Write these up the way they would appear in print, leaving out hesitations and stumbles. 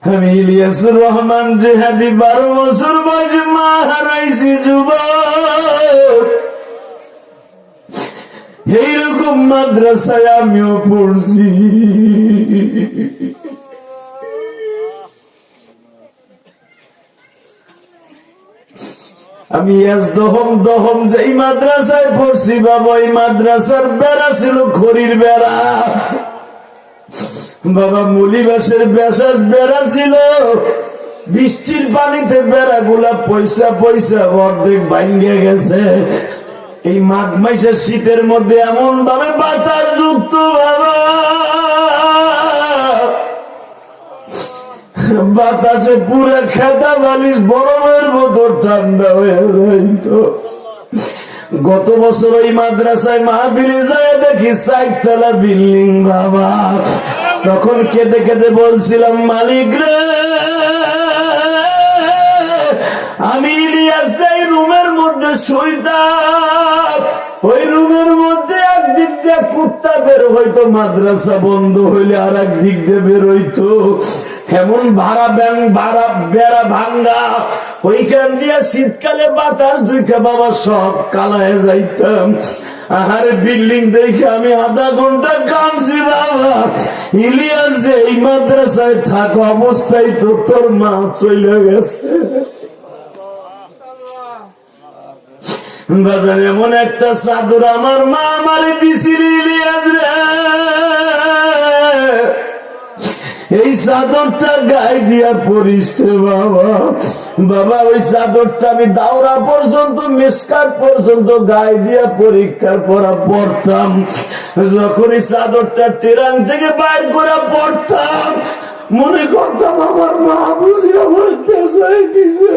আমি ইলিয়াসুর রহমান জেহাদি 12 বছর বয়সে মা হারাইছি যুবক। এইরকম মাদ্রাসায় আমিও পড়ছি। আমি দহম যেই মাদ্রাসায় পড়ছি বাবা, ওই মাদ্রাসার বেড়া ছিল খড়ির বেড়া বাবা, মুলিবাসের বেড়া ছিল। বৃষ্টির পানিতে বেড়া গুলা পয়সা অর্ধেক ভাঙ্গে গেছে। এই মাঘ মাসের শীতের মধ্যে এমন ভাবে বাতাস যুক্ত বাবা, বাতাসে পুরো খেতা বালিশ বরফের মতো ঠান্ডা হয়ে যাইত। গত বছর ওই মাদ্রাসায় মাহফিলে যায় দেখি 4 তলা বিল্ডিং বাবা। তখন কেঁদে কেঁদে বলছিলাম, মালিক রে, আমি ইলিয়াস এই রুমের মধ্যে শুইতাম, ওই রুমের মধ্যে একদিক দিয়ে কুত্তা বের হইতো, মাদ্রাসা বন্ধ হইলে আর একদিক দিয়ে বের হইতো। এমন বেড়া ভাঙ্গা, ওইখান দিয়ে শীতকালে বাতাস ঢুকে বাবা সব কালায় যাইতাম। আহারে বিল্ডিং দেখে আমি আধা ঘন্টা কামছি বাবা। ইলিয়াস যে এই মাদ্রাসায় থাকা অবস্থায় তো তোর মা চলে গেছে। বাজার এমন একটা চাদর আমার মা আমারে দিছিল ইলিয়াস রে, এই চাদরটা গায়ে দিয়া পরিস বাবা। বাবা ওই চাদরটা আমি দাওরা পর্যন্ত মেসকার পর্যন্ত গায়ে দিয়া পরীক্ষার পড়া পড়তাম। যখন এই চাদরটা টেরাং থেকে বাইর করে পড়তাম, মনে করতাম আমার মা বুঝি আমার পেশায় দিছে।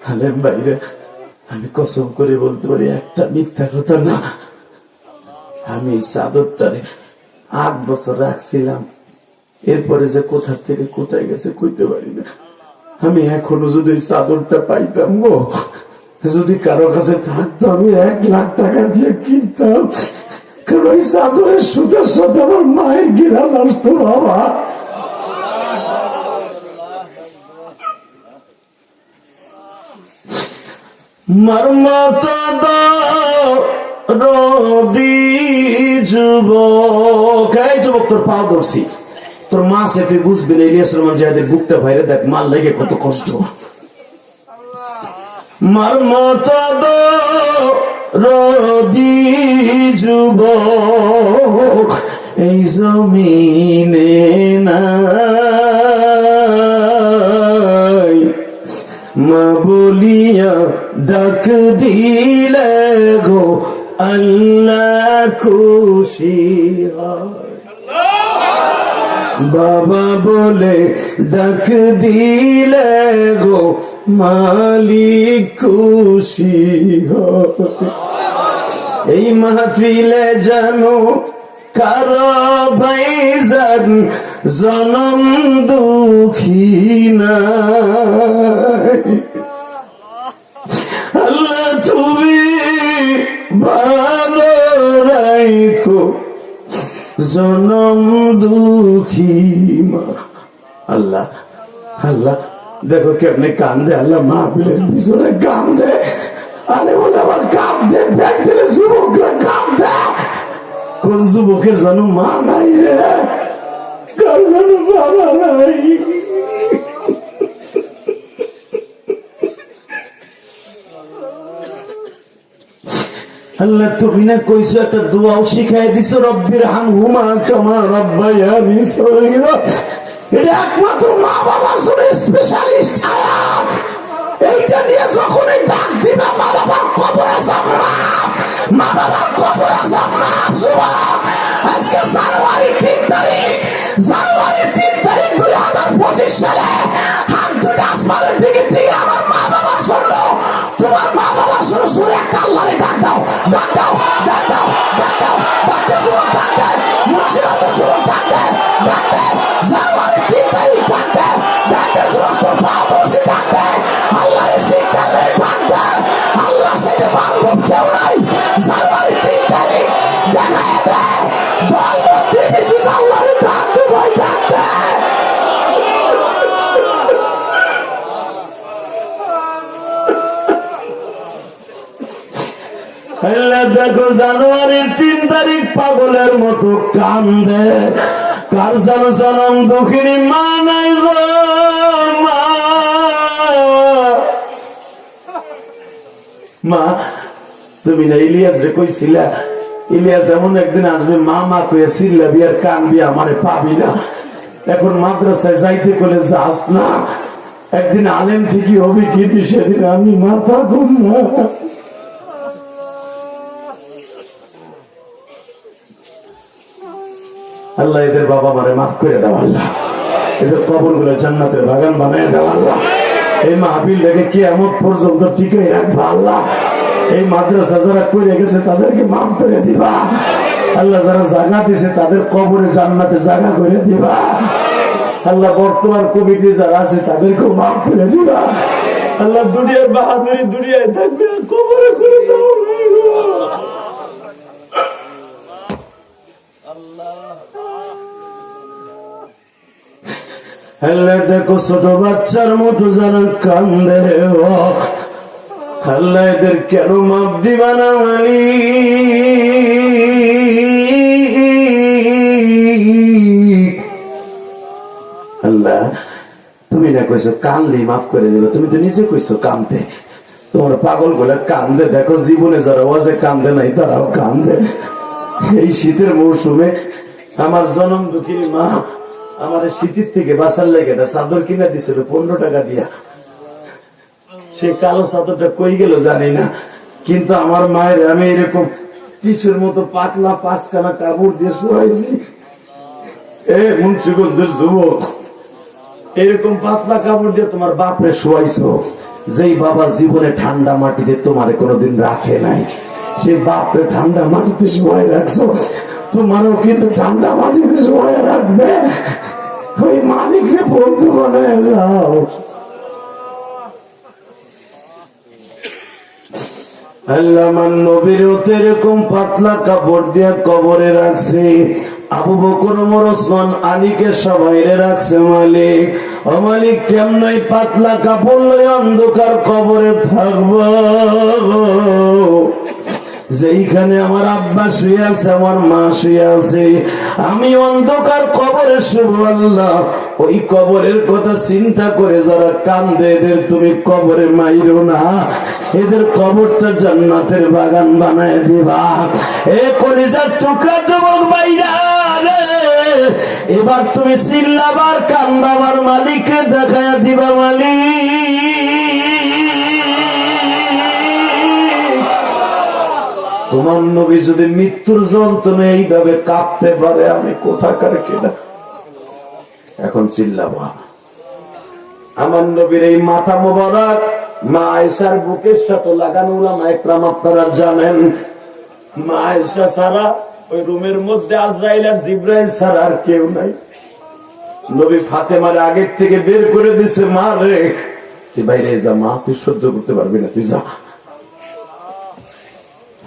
আলেম ভাইরা, আমি কসম করে বলতে পারি একটা মিথ্যা কথা না, আমি এই চাদরটারে 8 বছর রাখছিলাম। এরপরে যে কোথা থেকে কোথায় গেছে কইতে পারি না। আমি এখনো যদি এই চাদরটা পাইতাম গো, যদি কারো কাছে থাকতো, আমি 1 লাখ টাকা দিয়ে কিনতাম। কারণ ওই চাদরের সুতার সাথে আমার মায়ের গিরাম আসতো বাবা। মর্মত রদি যুবক, এই যুবক তোর পা ধরছি, তোর মা সে তুই বুঝবি না। ইলিয়াস রহমান জাহাদের বুকটা ভাইরে দেখ, মাল লেগে কত কষ্ট। মর্মত রদি যুবক এই জমিনে নাই, মা বলিয়া ডাক দিলে গো আল্লাহ খুশি হয়। বাবা বলে ডাক দিলে গো মালিক খুশি হয়। এই মাহফিলে জানো কারো ভাইজান জনম দুঃখী নাই। আল্লাহ তুমি ভালো রাখো জনম দুঃখী মা। আল্লাহ আল্লাহ দেখো কেমনে কান্দে, আল্লাহ মাহফিলের পিছনে কান্দে। আরে বলে আবার কান্দে, ব্যাগ দিলে যুবকরা কান্দে। কোন যুবকের জানো মা নাই রে, কার জানো বাবা নাই। আল্লাহ তুমি না কইছো একটা দোয়াও শিখাই দিছো, রব্বির হামহুমা কামা রাব্বায়ানি সগীরা। এটা একমাত্র মা বাবার জন্য স্পেশালিস্ট আয়াত। এইটা দিয়ে যখনই ডাক দিবা মা বাবার কবরে যাব না, মা বাবার কবরে যাব না। আজকে জানুয়ারি 3 তারিখ, জানুয়ারি 3 তারিখ 2025 সালে হাত দুটো আসমানের দিকে দিয়ে আমার মা বাবার জন্য, তোমার মা বাবার জন্য সুরে একটা আল্লাহরে ডাক দাও, ডাক দাও, ডাক দাও, ডাক দাও, ডাক দাও, ডাক দাও, মুর্শিদাবাদের ডাক দাও, ডাক দাও, জানুয়ারি 3 তারিখ ডাক দাও। দেখো জানুয়ারির 3 তারিখ পাগলের মতো কান্দে, কার যেন জনম দুঃখিনী মা নাই গো মা। মা তুমি না ইলিয়াস রে কইছিলা ইলিয়াস এমন একদিন আসবে মা মা কয়ে চিল্লাবি আর কানবি, আমারে পাবি না। এখন মাদ্রাসায় যাইতে করে যাস না, একদিন আলেম ঠিকই হবে, কিন্তু সেদিন আমি মাথা ঘুম না। আল্লাহ এদের বাবা মারে মাফ করে দাও, আল্লাহ এদের কবর গুলো জান্নাতের বাগান বানায় দাও, আল্লাহ এই মাহফিল দেখে কিয়ামত পর্যন্ত টিকে রাখবা, আল্লাহ এই মাদ্রাসা যারা করে গেছে তাদেরকে মাফ করে দিবা, আল্লাহ যারা জায়গা দিছে তাদের কবরে জান্নাতে জায়গা করে দিবা, আল্লাহ বর্তমান কমিটি যারা আছে তাদেরকেও মাফ করে দিবা, আল্লাহ দুনিয়ার বাহাদুরি দুনিয়ায় থাকবে, কবরে করে দাও আল্লাহ। দেখো ছোট বাচ্চার মতো যেন কান্দে, আল্লাহ এদের কেন মাপ দিবা না মালিক? আল্লাহ তুমি না কইছো কান্দে মাফ করে দিবে, তুমি তো নিজে কইছো কান্দে, তোমার পাগল গুলা কান্দে। দেখো জীবনে যারা ওয়াজে কান্দে নাই তারাও কান্দে। এই শীতের মৌসুমে আমার জনম দুঃখিনী মা আমার শীতের থেকে বাঁচার লেগে একটা চাদর কিনে দিছিল 15 টাকা দিয়া, সে কালো চাদরটা কই গেল জানি না, কিন্তু আমার মায়ের আমি এরকম টিসুর মতো পাতলা 5খানা কাপড় দিয়ে শোয়াইছি। মুন্সিগঞ্জের যুবক, এরকম পাতলা কাপড় দিয়ে তোমার বাপরে শোয়াইছো, যেই বাবা জীবনে ঠান্ডা মাটিতে তোমারে কোনোদিন রাখে নাই, সেই বাপরে ঠান্ডা মাটিতে শোয়াই রাখছো, তোমারও কিন্তু ঠান্ডা মাটিতে শোয়াই রাখবে। ওই মালিককে বন্ধু বানায় যাও। আল্লাহ মান নবীর এরকম পাতলা কাপড় দিয়ে কবরে রাখছে, আবু বকর ওমর ওসমান আলীকে সবাই রাখছে মালিক। ও মালিক কেমন পাতলা কাপড় লই অন্ধকার কবরে থাকবো, যেইখানে আমার আব্বা শুয়ে আছে আমার মা শুয়ে আছে, আমি অন্ধকার কবরে শুভ। আল্লাহ ওই কবরের কথা চিন্তা করে যারা কান্দে এদের তুমি কবরে মাইরো না, এদের কবরটা জান্নাতের বাগান বানায় দিবা। এ কলিজার টুকরা যুবক ভাইরা রে, এবার তুমি চিল্লাবার কান্দাবার মালিককে দেখায়া দিবা, মালিক তোমার নবী যদি মৃত্যুর যন্ত্রণা এইভাবে কাঁপতে পারে, আমি কোথাকার কিনা। এখন চিল্লাবা আমার নবীর এই মাথা মোবারক মা আয়েশার বুকের সাথে লাগানো, উলামা ইকরাম আপনারা জানেন মা আয়েশা ছাড়া ওই রুমের মধ্যে আজরাইল আর জিবরাইল ছাড়া আর কেউ নাই। নবী ফাতেমার আগের থেকে বের করে দিছে, মা রে তুই বাইরে যা, মা তুই সহ্য করতে পারবি না, তুই যা।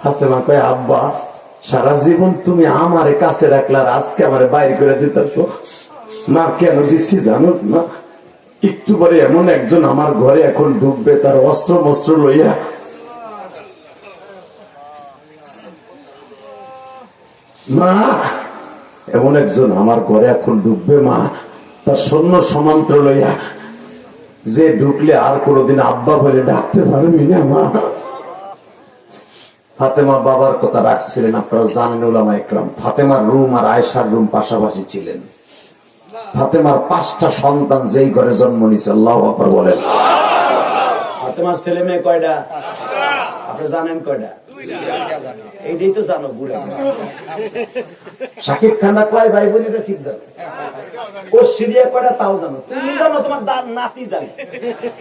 ফাতেমা কয় আব্বা সারা জীবন তুমি আমারে কাছে রাখলা, আজকে আমারে বাইরে করে দিতেছো। মা কেন দিচ্ছি জানো না, একটু পরে এমন একজন আমার ঘরে এখন ঢুকবে, তার অস্ত্র মস্ত্র লইয়া। মা এমন একজন আমার ঘরে এখন ঢুকবে, মা তার সৈন্য সমান্তর লইয়া, যে ঢুকলে আর কোনোদিন আব্বা বলে ডাকতে পারবি না। মা ফাতেমা বাবার কথা রাখছিলেন, আপনারা জানেন উলামা ইকরাম। ফাতেমার রুম আর আয়েশার রুম পাশাপাশি ছিলেন। ফাতেমার 5টা সন্তান যেই ঘরে জন্ম নিয়েছে, আল্লাহু আকবার বলেন। ফাতেমার ছেলে মেয়ে কয়টা আপনারা জানেন? কয়টা? এইটাই তো জানো বুড়া। শাকিব খানরা কয় ভাই বোন এটা ঠিক জানো, ও সিরিয়া কয়টা তাও জানো, তুমি জানো, তোমার নাতি জানে,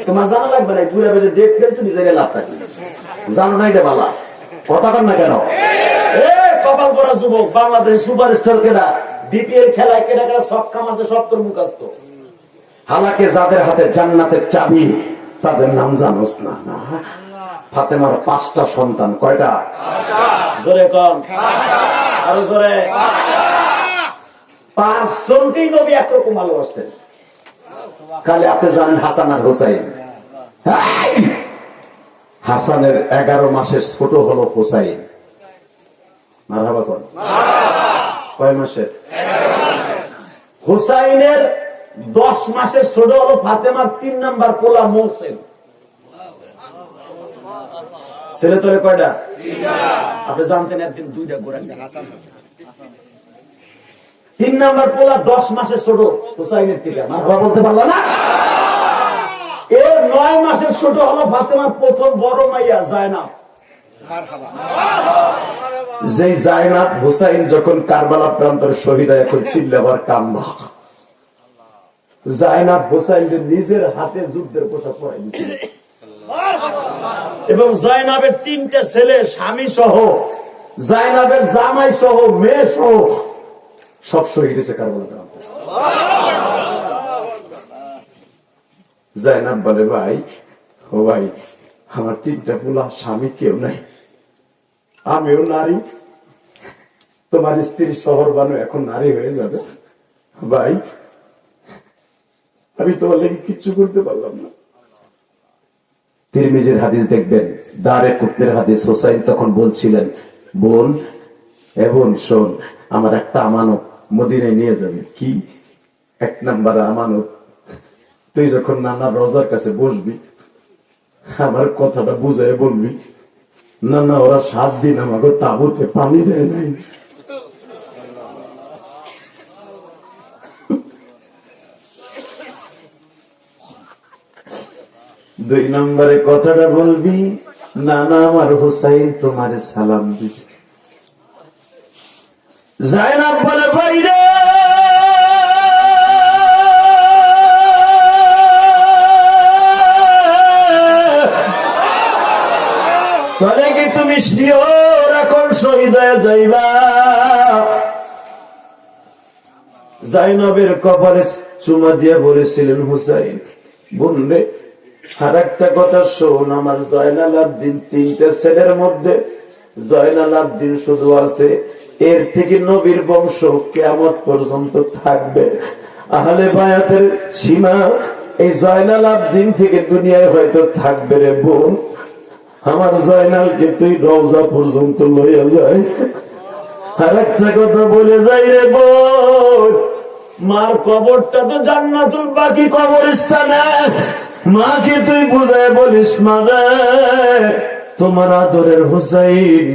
তোমার জানা লাগবে না। বুড়া বেজে ডেট ফেল তুমি জায়গায় লাভ থাকি জানো না, এটা বালা কথা কন না কেন? কপাল পরা যুবক, বাংলাদেশ সুপারস্টার কেডা, বিপিএল খেলায় কেডা কেডা ছক্কা মারছে 70 মুখস্থ। হালাকে যাদের হাতে জান্নাতের চাবি তাদের নাম জানোস না? ফাতেমার 5টা সন্তান। কয়টা? জোরে কম, আরো জোরে। 5 জনকেই নবী একরকম ভালোবাসতেন। খালি আপনি জানেন হাসান আর হুসাইন। হাসানের 11 মাসের ছোট হলো হুসাইন, মারহাবা কর। কয় মাসের? হুসাইনের 10 মাসের ছোট হলো ফাতেমার 3 নাম্বার পোলা মোহসেন। ছেলে তোলে কয়টা? আপনি জানতেন একদিন 2টা গোরা। 3 নাম্বার পোলা 10 মাসের ছোট হুসাইনের থেকে। মারহাবা বলতে পারলো না? এর 9 মাসের ছোট হলো ফাতেমার প্রথম বড় মাইয়া জায়নাব। যেই জায়নাব হুসাইন যখন কারবালা প্রান্তরে শহীদ হয়, এখন চিল্লাবার কান্দা। জায়নাব হুসাইনকে নিজের হাতে যুদ্ধের পোশাক পরাই দিয়েছিল এবং জায়নাবের 3টে ছেলে, স্বামী সহ, জায়নাবের জামাই সহ, মেয়ে সহ সব শহীদ হয়েছে কারবালা প্রান্তরে। জায়নাব বলে, ভাই ও ভাই, আমার 3টা পোলা, স্বামী কেউ নাই, আমিও নারী, তোমার স্ত্রী শহর বানো এখন নারী হয়ে যাবে, ভাই আমি তোমার লেগে কিচ্ছু করতে পারলাম না। তিরমিজির হাদিস দেখবেন, দারে কুতনের হাদিস। হোসাইন তখন বলছিলেন, বোন এ বোন শোন, আমার একটা আমানত মদিনায় নিয়ে যাবে। কি? 1 নাম্বার আমানত, তুই যখন নানা রোজার কাছে বসবি আমার কথাটা বুঝায় বলবি, না না ওরা 7 দিন আমাকে তাবুতে পানি দেয় নাই। দুই নম্বরে কথাটা বলবি, না না আমার হুসাইন তোমারে সালাম দিছে। জায়নাব বলে, বাইরে তাহলে কি তুমি শিওর এখন শহীদ হয়ে যাইবা? জাইনবের কপালে চুমা দিয়ে বলেছিলেন, হুসাইন বোন রে, আর একটা কথা শোন, আমার জয়নাল আবদিন 3টে ছেলের মধ্যে জয়নাল আবদিন শুধু আছে, এর থেকে নবীর বংশ কিয়ামত পর্যন্ত থাকবে। আহলে বায়াতের সীমা এই জয়নাল আবদিন থেকে দুনিয়ায় হয়তো থাকবে রে বোন, আমার জয়নালকে তুই রওজা পর্যন্ত লইয়া যাইস। আর একটা কথা বলে যাই রে বোন, মার কবরটা তো জান্নাতুল বাকি কবরস্থানে, মাকে তুই বুঝায় বলিস, মানে তোমার আদরের হুসাইন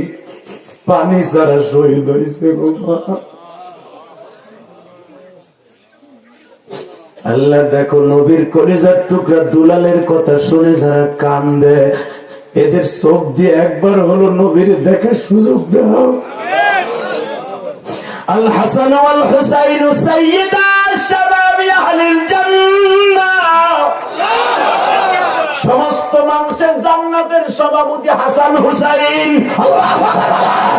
পানি ছাড়া শহীদ হয়েছে গো মা। আল্লাহ দেখো, নবীর কলিজার টুকরা দুলালের কথা শুনে যারা কান্দে, এদের চোখ দিয়ে একবার হলো নবীর দেখার সুযোগ দাও। আল হাসান ওয়াল হুসাইন সাইয়্যিদা শাবাবি আহলিল জান্নাহ, সমস্ত মানুষের জান্নাতের সভাপতি হাসান হুসাইন। আল্লাহু আকবার।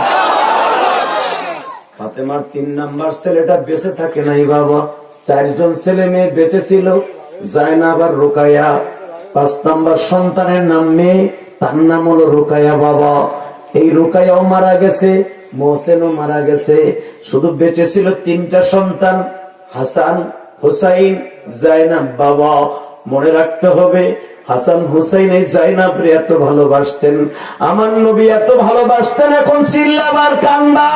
ফাতেমার 3 নাম্বার ছেলেটা বেঁচে থাকে নাই বাবা, 4 জন ছেলে মেয়ে বেঁচে ছিল, জায়নাব আর রুকায়া। 5 নাম্বার সন্তানের নাম মেয়ে, তার নাম হলো রুকায়া বাবা। এই রুকায়াও মারা গেছে, মোহসেনও মারা গেছে, শুধু বেঁচে ছিল 3টা সন্তান, হাসান, হুসাইন, জায়নাব বাবা। মনে রাখতে হবে, হাসান হুসাইন এই জায়নাবরে এত ভালোবাসতেন, আমার নবী এত ভালোবাসতেন, এখন চিল্লাবার কান্দা।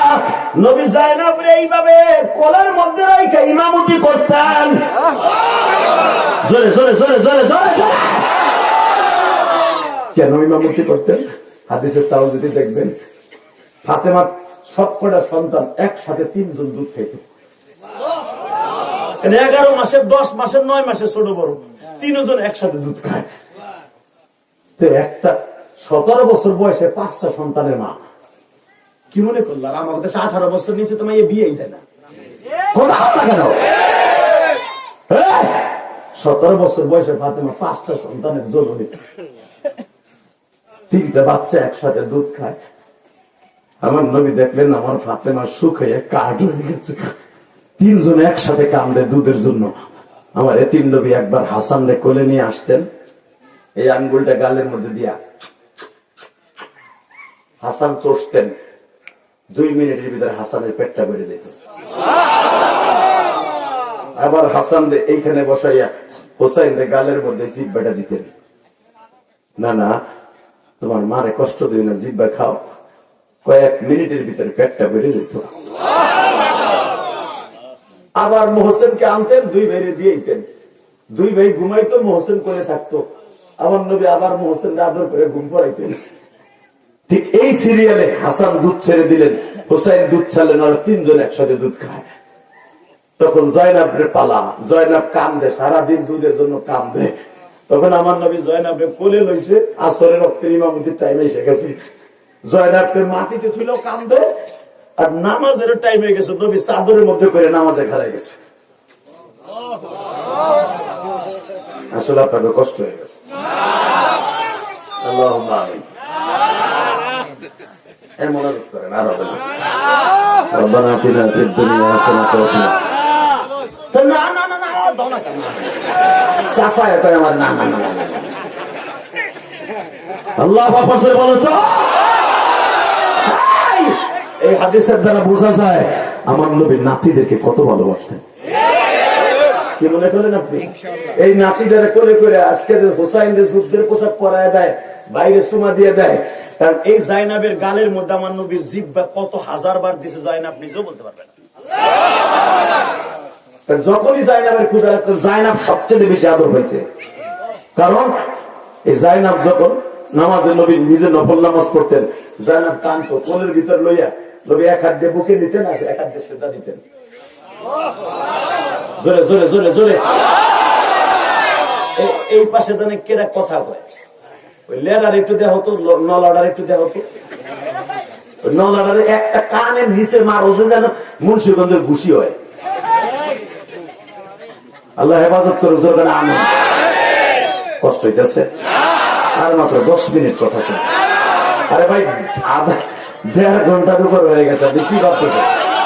নবী জায়নাবরে এইভাবে কোলের মধ্যে রেখে ইমামতি করতেন। জোরে জোরে জোরে জোরে জোরে জোরে। কেন ইমামতি করতেন? হাদিসের তাও যদি দেখবেন, ফাতেমার সবকটা সন্তান একসাথে 3 জন দুধ খাইত। 11 মাসের, 10 মাসের, 9 মাসের ছোট বড় 3 জন একসাথে দুধ খায়। তো একটা 17 বছর বয়সে 5টা সন্তানের মা, কি মনে করলাম আমার দেশে 18 বছর নিচে তোমার বিয়েই দেয় না? কোথাও না কেন? 17 বছর বয়সে ফাতেমা 5টা সন্তানের জননী, 3টা বাচ্চা একসাথে দুধ খায়। আমার নবী দেখলেন আমার ফাতেমা শুকিয়ে কাঠ হয়ে গেছে, 3 জন একসাথে কান্দে দুধের জন্য। আমার এতিম নবী একবার হাসানরে কোলে নিয়ে আসতেন, এই আঙ্গুলটা গালের মধ্যে দিয়া হাসান চষতেন, 2 মিনিটের ভিতরে হাসানের পেটটা বেড়ে যেত। আবার হাসান এইখানে বসাইয়া হোসাইন গালের মধ্যে জিব্বাটা দিতেন, না না তোমার মারে কষ্ট দিই না, জিব্বা খাও। কয়েক মিনিটের ভিতরে পেটটা বেড়ে যেত। আবার মোহসেনকে আনতেন, দুই ভাইরে দিয়ে দিতেন, দুই ভাই ঘুমাইতো, মোহসেন করে থাকতো, আমার নবী আবার মোহসেনকে আদর করে ঘুম পড়াইতেন। ঠিক এই সিরিয়ালে হাসান দুধ ছেড়ে দিলেন, হুসাইন দুধ ছাড়লেন, আর তিনজন একসাথে দুধ খায়। তখন জয়নাবের পালা, জয়নাব কান্দে, সারাদিন দুধের জন্য কান্দে। তখন আমার নবী জয়নাবকে কোলে লইছে, আসরের রক্তের ইমামতির টাইমে এসে গেছে, জয়নাবকে মাটিতে থুইল কান্দে, আর নামাজের টাইম হয়ে গেছে, নবী চাদরের মধ্যে করে নামাজে খারাই গেছে। আসলে আপনাকে কষ্ট হয়ে গেছে। আল্লাহুম্মা আমিন। মনোযোগ করেন, আর হবে না। রব্বানা আতিনা ফিদ দুনিয়া হাসানাতাও ওয়া কিনা। না না না না, দাও না কেন? সাফায়ে কয় আমার না না না। আল্লাহু আকবার বলো তো। এই হাদিসের দ্বারা বোঝা যায় আমার নবী নাতিদেরকে কত ভালোবাসতেন। কি মনে করেন আপনি? এই নাতিদের করে করে আজকে হুসাইনদের যুদ্ধের পোশাক পরায় দেয়, বাইরে সুমা দিয়ে দেয়, কারণ এই জাইনাবের গালের মধ্যে আমার নবীর জিহ্বা কত হাজার বার দিছে জাইনাব নিজেও বলতে পারবে না। যখনই জাইনাবের ক্ষুধা, জাইনাব সবচেয়ে বেশি আদর হয়েছে, কারণ এই জাইনাব যখন নামাজে নবী নিজে নফল নামাজ পড়তেন, জাইনাব টানতো কোলের ভিতর লইয়া, নবী এক হাত দিয়ে বুকে দিতেন, আর এক হাত দিয়ে সিজদা দিতেন। জোরে জোরে জোরে জোরে। এই পাশে জানে কেরা কথা কয়, ওই লেডার একটু দেওয়া হতো, নলাডার একটু দেওয়া হতো, নলাডারে একটা কানের নিচে মার ওজন যেন মুন্সিগঞ্জের ঘুষি হয়। আল্লাহ হেফাজত করে, জোর করে আমিন। কষ্ট হইতেছে, আর মাত্র 10 মিনিট কথা শুনে। আরে ভাই, আধা 1.5 ঘন্টার উপর হয়ে গেছে, আপনি কি ভাবতেছেন?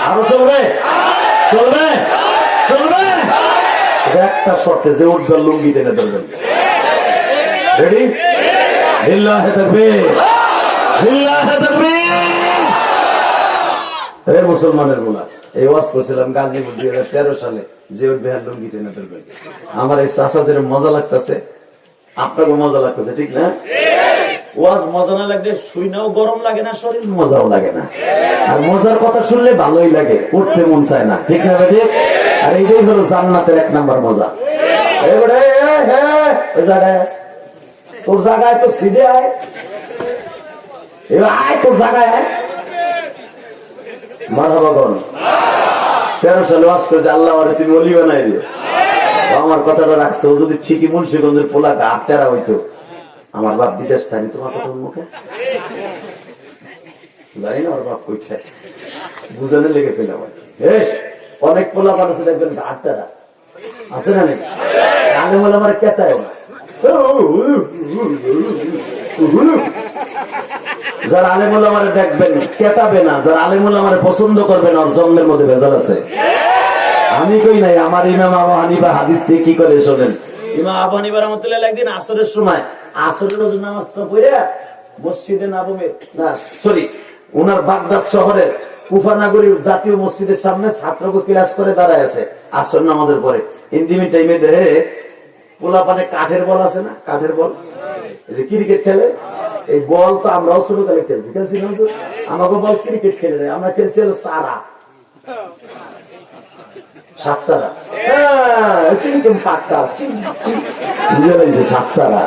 আরো চলবে চলবে চলবে। একটা শর্তে, যে উঠবে লুঙ্গি টেনে ধরবেন। রেডি? লিল্লাহি তাকবীর, লিল্লাহি তাকবীর। এই মুসলমানের গুলা, এই ওয়াজ করছিলাম গাজীপুর 2013 সালে, যে উঠবে লুঙ্গি টেনে ধরবেন। আমার এই চাচাদের মজা লাগতেছে, আপনাকে মজা লাগতেছে, ঠিক না? ওয়াজ মজা না লাগলে শুইনাও গরম লাগে না, শরীর মজাও লাগে না, আর মজার কথা শুনলে ভালোই লাগে, উঠতে মন চায় না, ঠিক না? আর এইটাই হলো জান্নাতের 1 নাম্বার মজা। তোর জায়গায় তো সিধে আয়, আয় তোর জায়গায় আয়। মারহাবা করুন। 13 সালে ওয়াজ করেছে, আল্লাহ আরে তুমি ওলি বানাই দিও। আমার কথাটা রাখছে, ও যদি ঠিকই মুন্সিগঞ্জের পোলা গা তেরা হইতো, আমার বাপ বিদেশ থাকি, তোমার কথা মুখে জানি না ওর বাপ কইছে, বুঝানে লেগে পেলাম। অনেক পোলা মানুষে দেখবেন ঘাট তেরা আছে না, নাকি আগে বলে আমার কেতায় না। যারা আলেমুল আমারে দেখবেন কেতাবে না, যারা আলেমুল আমারে পছন্দ করবে না, ওর জন্মের মধ্যে ভেজাল আছে। আমি কই নাই, আমার ইমাম আবু হানিফা হাদিস দিয়ে কি করে শোনেন। ইমাম আবু হানিফা রাহমাতুল্লাহ একদিন আসরের সময়, আসরের নামাজটা পড়ে মসজিদে নববী, না সরি, ওনার বাগদাদ শহরের কুফা নগরীর জাতীয় মসজিদের সামনে ছাত্রকে ক্লাস করে দাঁড়ায় আছে আসর নামাজের পরে। ইন্দিমি টাইমে দেহে পোলাপানে কাঠের বল আছে না, কাঠের বল, এই যে ক্রিকেট খেলে, এই বল তো আমরাও ছোটকালে খেলছি না, আমাকে বল ক্রিকেট খেলে নেই, আমরা খেলছি হলো চারা, সাতচারা, সাতচারা।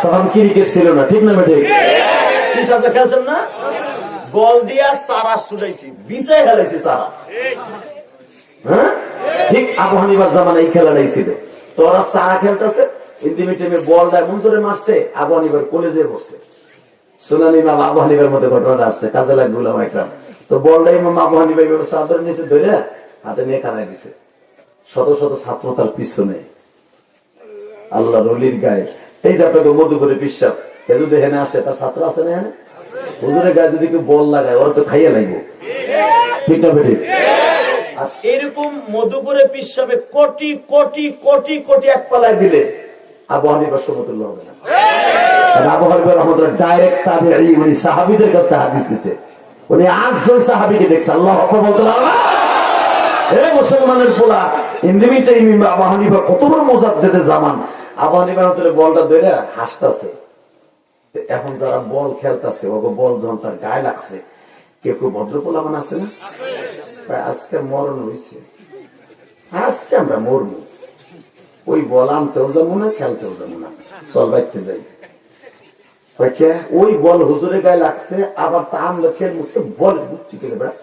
তখন ক্রিকেট ছিল না, ঠিক না? বেটে খেলছেন না, বল দিয়া চারা ছুটাইছি, বিছাই খেলাইছি চারা। হ্যাঁ, ঠিক আবু হানিফার জামানায় এই খেলাটাই ছিল। তোরা চারা খেলতেছে, ইন্টিমিটেমে বল দেয় মন জোরে মারছে, আবু হানিফার কলেজে বসছে। সুনানি ইমাম আবু হানিফার মধ্যে ঘটনাটা আসছে, কাজে লাগবে উলামা ইকরাম। তো বলটা ইমাম আবু হানিফা এইভাবে চাদর নিচে ধরে হাতে নিয়ে খানায় দিছে, শত শত ছাত্র তার পিছনে। আল্লাহ রলির গায়ে এই যে আপনাকে মধুপুরে পিসাব, এ যদি হেনে আসে, তার ছাত্র আছে না, হেনে হুজুরের গায়ে যদি কেউ বল লাগায়, ওরা তো খাইয়া লাগবে, ঠিক না বেঠিক? আর এরকম মধুপুরে পিসাবে কোটি কোটি কোটি কোটি এক পালায় দিলে আবু হানিফার সমতুল্য হবে না। আবু হানিফা রাহমাতুল্লাহ ডাইরেক্ট তাবেঈ, উনি সাহাবীদের কাছ থেকে হাদিস দিয়েছে। উনি 8 জন সাহাবীকে দেখছে। আল্লাহু আকবার বলতে লাগলেন। এই মুসলমানের পোলা ইন্দিমি টাইমি আবু হানিফা কত বড় মুজাদ্দিদে জামান। আবু হানিফা রাহমাতুল্লাহ বলটা ধরে হাসতাছে। এখন যারা বল খেলতেছে, ওগো বল যখন তার গায়ে লাগছে, কেউ কেউ ভদ্রপোলামান আছে না? আজকে মরণ হয়েছে, আজকে আমরা মরবো, ওই বল আনতেও যাবো না, খেলতেও যাবো না, চল বাইতে যাই। ওই বল হুজুরের গায়ে লাগছে, আবার তা আমরা খেলবো, বল বুঝছি খেলে বেড়া,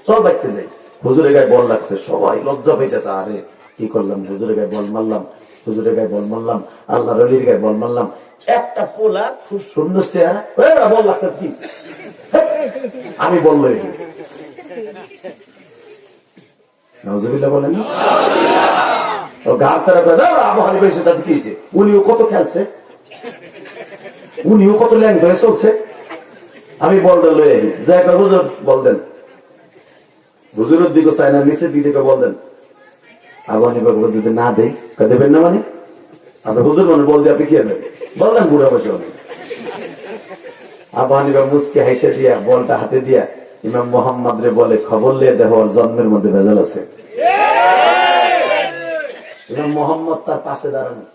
চল বাইতে যাই। হুজুরের গায়ে বল লাগছে, সবাই লজ্জা পাইতেছে, আরে কি করলাম, হুজুরের গায়ে বল মারলাম, হুজুরের গায়ে বল মারলাম, আল্লাহ রলির গায়ে বল মারলাম। একটা পোলা খুব সুন্দর চেহারা, বল লাগছে কি, আমি বললো নাউজুবিল্লাহ বলেন, উনিও কত খেলছে, উনিও কত ল্যাং ধরে চলছে, আমি বলটা লয়ে যাই, হুজুর বল দেন, হুজুরের দিকে চাই না, নিচের দিকে বল দেন। আবানি বাবু যদি না দেই দেবেন না, মানে আপনার হুজুর মানে বল দিয়ে আপনি কি দেবেন, বললেন বুড়া বসে অনেক। আবানি বাবু মুসকে হাইসে দিয়া বলটা হাতে দিয়া ইমাম মোহাম্মদ রে বলে, খবর লিয়ে দেখো ওর জন্মের মধ্যে ভেজাল আছে। ইমাম মোহাম্মদ তার পাশে দাঁড়ানো,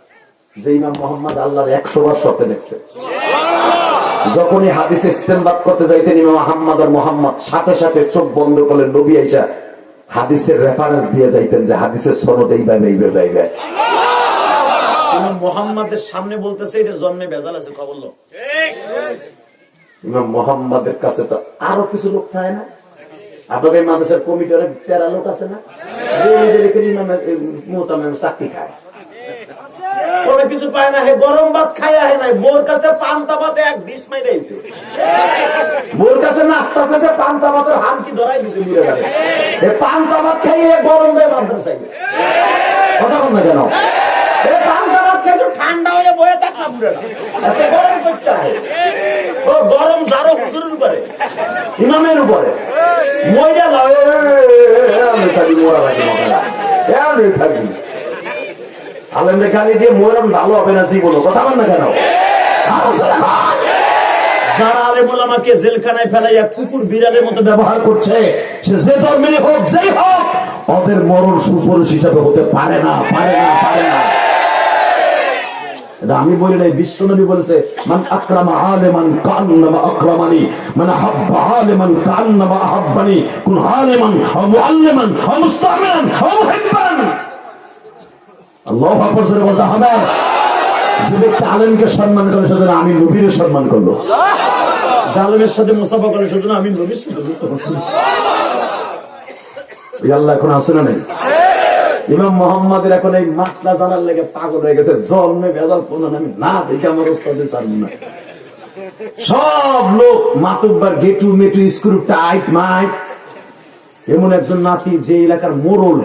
যে ইমাম মোহাম্মদ আল্লাহর 100 বার স্বপ্নে দেখছে। যখনই হাদিস ইস্তেমবাদ করতে যাইতেন ইমাম আহমদ আর মোহাম্মদ সাথে সাথে চোখ বন্ধ করলেন, নবী আইসা হাদিসের রেফারেন্স দিয়ে যাইতেন যে হাদিসের সনদ এইভাবে এইভাবে এইভাবে। ইমাম মোহাম্মদের সামনে বলতেছে এটার জন্মে ভেজাল আছে, খবর লো। ইমাম মোহাম্মদের কাছে তো আরো কিছু লোক থাকে না, আপনাদের মানুষের কমিটির 13 লোক আছে না, চাকরি খায়, কোনো কিছু পায় না, গরম ভাত খাই আহে নাই, বোর কাছে পান্তা ভাতে এক ডিশ মাইরাইছে, বোর কাছে নাস্তা আছে, পান্তা ভাতের হামকি ধরাই দিছে, পান্তা ভাত খাইয়ে গরম দেয় মাদ্রাসায়, কথা বল না কেন, পান্তা ভাত খাইছো ঠান্ডা হয়ে বয়ে থাক না, বুড়াটা এত গরম করতে হয়, ও গরম জারো হুজুরের উপরে, ইমামের উপরে মইরা লয়, আমি থাকি মোরা লাগে মরা, আমি থাকি আলেমদের গালি দিয়ে মরণ ভালো হবে না জীবন, কথা বল না কেন। যারা আলেম ওলামাকে জেলখানায় ফেলাইয়া কুকুর বিড়ালের মতো ব্যবহার করছে, সে যে ধর্মেরই হোক যেই হোক, ওদের মরণ সুপুরুষ হিসাবে হতে পারে না, পারে না, পারে না। আমি বলি নাই, বিশ্বনবী বলেছে, মান আকরামা আলেমান কান্নামা আকরামানি, মান আহাব্বা আলেমান কান্নামা আহাব্বানি, কুন আলেমান ওয়া মুআল্লিমান ওয়া মুস্তামিনান ওয়া মুহিব্বান। আল্লাহু আকবার জোরে বলতে হবে। যে ব্যক্তি আলেমকে সম্মান করে সেজন্য আমি নবীর সম্মান করলো, জালেমের সাথে মুসাফা করে সেজন্য আমি নবীর সাথে মুসাফা করলো। আল্লাহ এখন আছে না নেই? ইমাম মোহাম্মদের এখন এই মাসলা জানার লেগে পাগল হয়ে গেছে, জন্মে ভেজাল কোন আমি না দেখে আমার ওস্তাদের ছাড়ব না। সব লোক মাতুব্বার গেটু মেটু স্ক্রু টাইট মাইট, এমন একজন নাতি যে এলাকার মোড়ল।